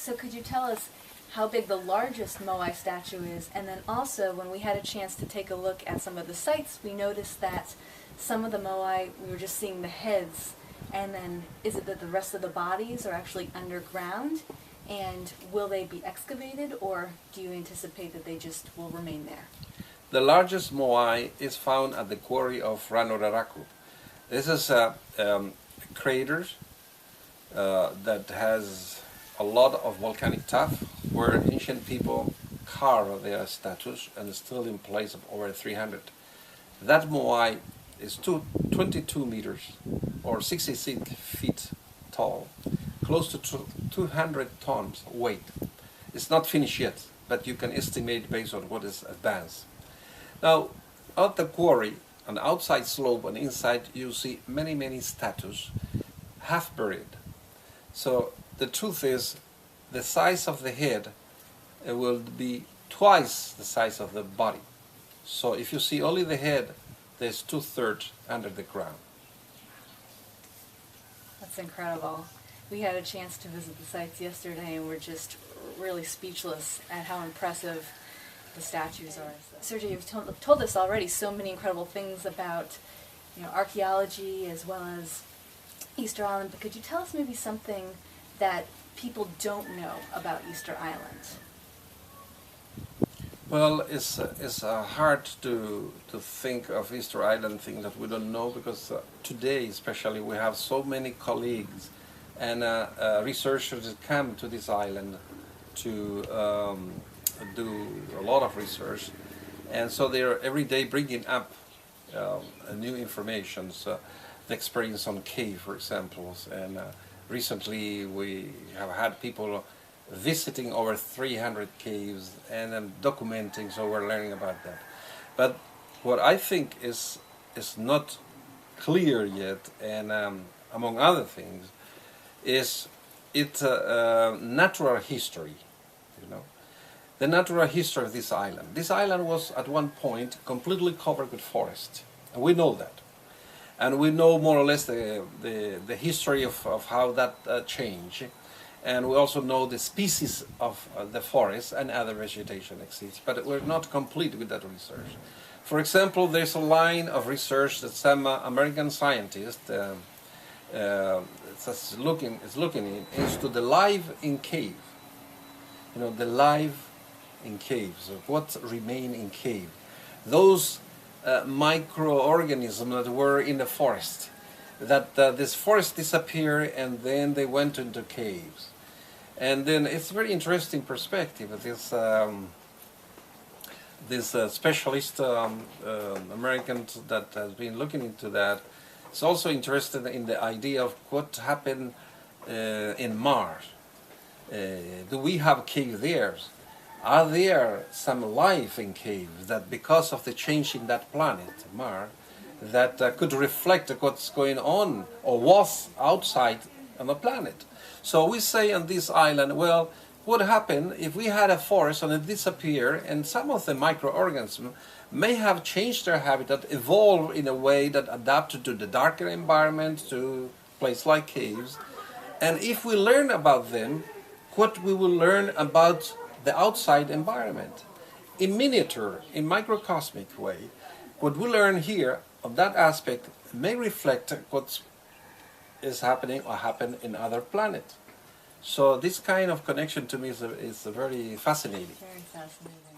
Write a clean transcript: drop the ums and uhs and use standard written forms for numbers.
So could you tell us how big the largest Moai statue is? And then also, when we had a chance to take a look at some of the sites, we noticed that some of the Moai, we were just seeing the heads. And then, is it that the rest of the bodies are actually underground? And will they be excavated, or do you anticipate that they just will remain there? The largest Moai is found at the quarry of Raku. This is a crater that has a lot of volcanic tuff, where ancient people carve their statues and is still in place of over 300. That Moai is 22 meters or 66 feet tall, close to 200 tons weight. It's not finished yet, but you can estimate based on what is advanced. Now, at the quarry, on the outside slope and inside, you see many statues, half buried. So the truth is, the size of the head will be twice the size of the body. So if you see only the head, there's 2/3 under the ground. That's incredible. We had a chance to visit the sites yesterday, and we're just really speechless at how impressive the statues are. Sergio, you've told us already so many incredible things about, archaeology as well as Easter Island, but could you tell us maybe something that people don't know about Easter Island? Well, it's hard to think of Easter Island things that we don't know, because today especially we have so many colleagues and researchers that come to this island to do a lot of research, and so they're every day bringing up new information. So the experience on cave, for example, and recently we have had people visiting over 300 caves and then documenting, so we're learning about that. But what I think is not clear yet, and among other things, is its natural history. The natural history of this island. This island was at one point completely covered with forest, and we know that. And we know more or less the history of how that changed. And we also know the species of the forest and other vegetation exists, but we're not complete with that research. For example, there's a line of research that some American scientists is looking into the life in cave. The life in caves, what remain in cave. Those microorganisms that were in the forest, that this forest disappeared and then they went into caves. And then it's a very interesting perspective. This specialist American that has been looking into that is also interested in the idea of what happened in Mars. Do we have cave there? Are there some life in caves that, because of the change in that planet, Mars, that could reflect what's going on or was outside on the planet? So we say on this island, well, what happened if we had a forest and it disappeared, and some of the microorganisms may have changed their habitat, evolved in a way that adapted to the darker environment, to places like caves. And if we learn about them, what we will learn about the outside environment, in miniature, in microcosmic way, what we learn here of that aspect may reflect what is happening or happened in other planets. So this kind of connection to me is very fascinating. Very fascinating.